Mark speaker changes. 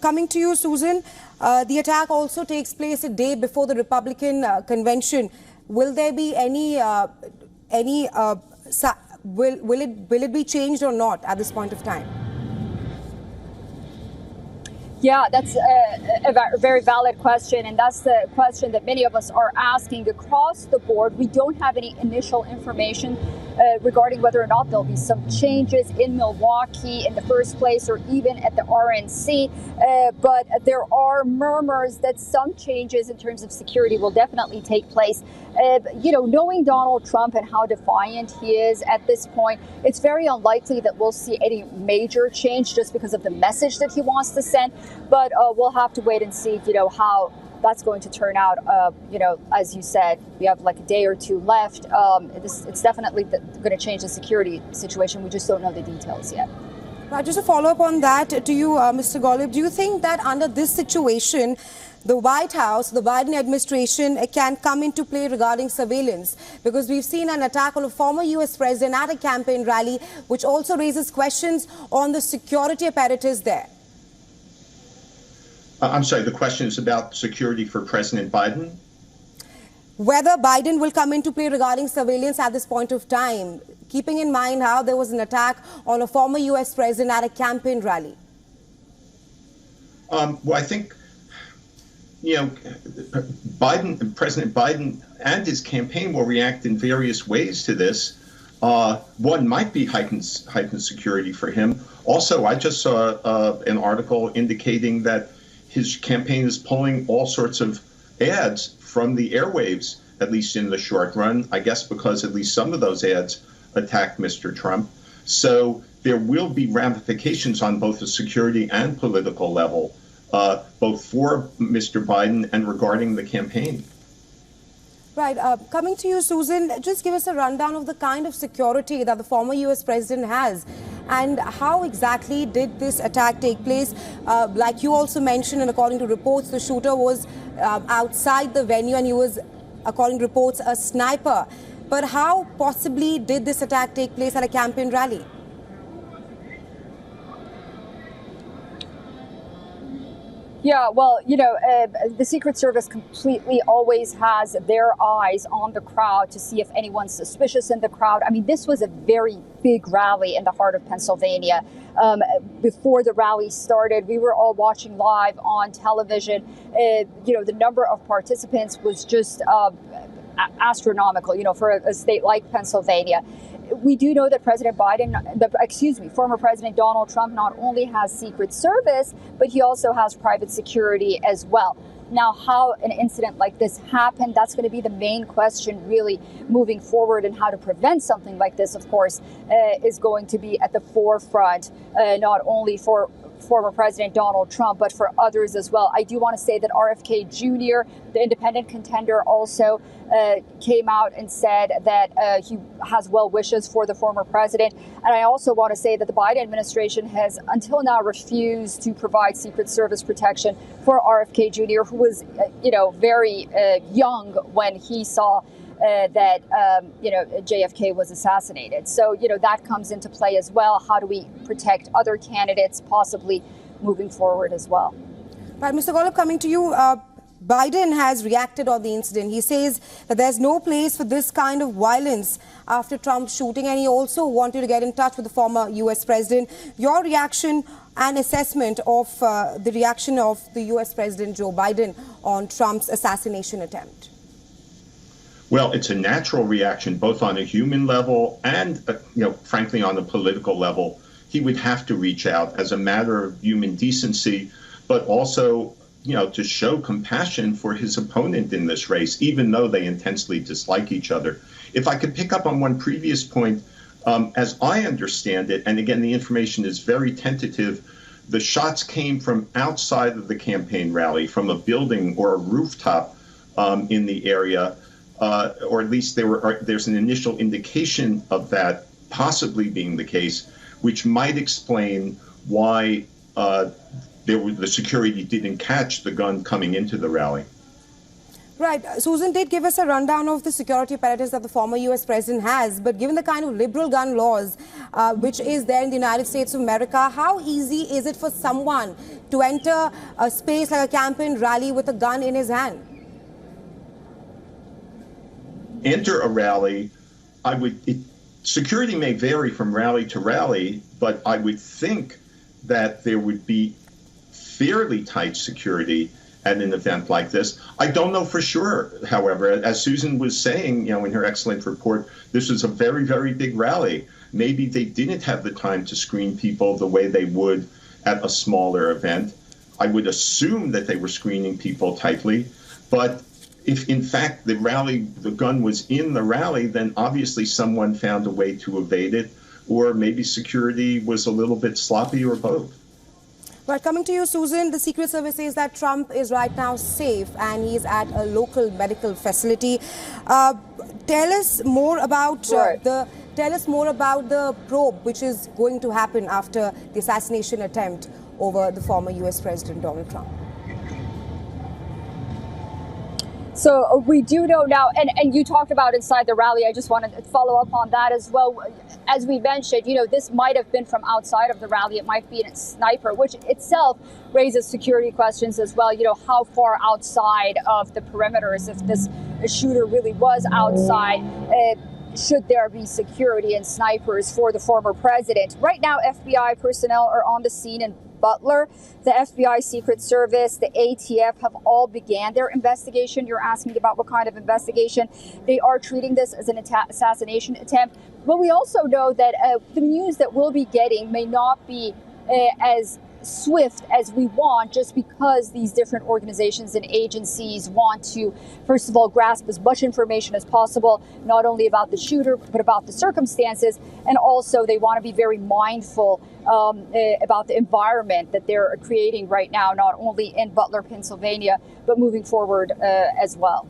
Speaker 1: Coming to you, Susan, the attack also takes place a day before the Republican convention. Will there be will it be changed or not at this point of time?
Speaker 2: Yeah, that's a very valid question, and that's the question that many of us are asking across the board. We don't have any initial information regarding whether or not there'll be some changes in Milwaukee in the first place or even at the RNC, but there are murmurs that some changes in terms of security will definitely take place. Knowing Donald Trump and how defiant he is at this point, it's very unlikely that we'll see any major change just because of the message that he wants to send. But we'll have to wait and see, how that's going to turn out. As you said, we have like a day or two left. It's definitely going to change the security situation. We just don't know the details yet.
Speaker 1: Just a follow up on that to you, Mr. Golub. Do you think that under this situation, the White House, the Biden administration can come into play regarding surveillance? Because we've seen an attack on a former U.S. president at a campaign rally, which also raises questions on the security apparatus there.
Speaker 3: I'm sorry, the question is about security for President Biden?
Speaker 1: Whether Biden will come into play regarding surveillance at this point of time, keeping in mind how there was an attack on a former U.S. president at a campaign rally.
Speaker 3: Well, I think, President Biden and his campaign will react in various ways to this. One might be heightened security for him. Also, I just saw an article indicating that his campaign is pulling all sorts of ads from the airwaves, at least in the short run, I guess because at least some of those ads attacked Mr. Trump. So there will be ramifications on both the security and political level, both for Mr. Biden and regarding the campaign.
Speaker 1: Right. Coming to you, Susan, just give us a rundown of the kind of security that the former U.S. president has. And how exactly did this attack take place? Like you also mentioned, and according to reports, the shooter was outside the venue and he was, according to reports, a sniper. But how possibly did this attack take place at a campaign rally?
Speaker 2: Yeah, well, the Secret Service completely always has their eyes on the crowd to see if anyone's suspicious in the crowd. I mean, this was a very big rally in the heart of Pennsylvania. Before the rally started, we were all watching live on television. The number of participants was just astronomical, for a state like Pennsylvania. We do know that former President Donald Trump not only has Secret Service, but he also has private security as well. Now, how an incident like this happened, that's going to be the main question really moving forward, and how to prevent something like this, of course, is going to be at the forefront, not only for former President Donald Trump, but for others as well. I do want to say that RFK Jr., the independent contender, also came out and said that he has well wishes for the former president. And I also want to say that the Biden administration has until now refused to provide Secret Service protection for RFK Jr., who was, very young when he saw that JFK was assassinated. So, that comes into play as well. How do we protect other candidates possibly moving forward as well?
Speaker 1: Right, Mr. Golub, coming to you. Biden has reacted on the incident. He says that there's no place for this kind of violence after Trump's shooting, and he also wanted to get in touch with the former U.S. president. Your reaction and assessment of the reaction of the U.S. President Joe Biden on Trump's assassination attempt?
Speaker 3: Well, it's a natural reaction, both on a human level and, frankly, on a political level. He would have to reach out as a matter of human decency, but also, to show compassion for his opponent in this race, even though they intensely dislike each other. If I could pick up on one previous point, as I understand it, and again, the information is very tentative, the shots came from outside of the campaign rally, from a building or a rooftop in the area. Or at least there's an initial indication of that possibly being the case, which might explain why the security didn't catch the gun coming into the rally.
Speaker 1: Right. Susan did give us a rundown of the security apparatus that the former U.S. president has. But given the kind of liberal gun laws which is there in the United States of America, how easy is it for someone to enter a space like a campaign rally with a gun in his hand?
Speaker 3: Enter a rally, security may vary from rally to rally, but I would think that there would be fairly tight security at an event like this. I don't know for sure, however. As Susan was saying, in her excellent report, this was a very, very big rally. Maybe they didn't have the time to screen people the way they would at a smaller event. I would assume that they were screening people tightly, but if in fact the gun was in the rally, then obviously someone found a way to evade it, or maybe security was a little bit sloppy, or both.
Speaker 1: Right, coming to you, Susan, the Secret Service says that Trump is right now safe and he's at a local medical facility. Tell us more about the probe which is going to happen after the assassination attempt over the former U.S. President Donald Trump.
Speaker 2: So we do know now, and you talked about inside the rally. I just wanted to follow up on that as well. As we mentioned, this might have been from outside of the rally. It might be a sniper, which itself raises security questions as well. How far outside of the perimeters, if this shooter really was outside, should there be security and snipers for the former president? Right now, FBI personnel are on the scene in Butler. The FBI, Secret Service, the ATF have all began their investigation. You're asking about what kind of investigation. They are treating this as an assassination attempt. But we also know that the news that we'll be getting may not be as swift as we want, just because these different organizations and agencies want to, first of all, grasp as much information as possible, not only about the shooter, but about the circumstances. And also they want to be very mindful about the environment that they're creating right now, not only in Butler, Pennsylvania, but moving forward as well.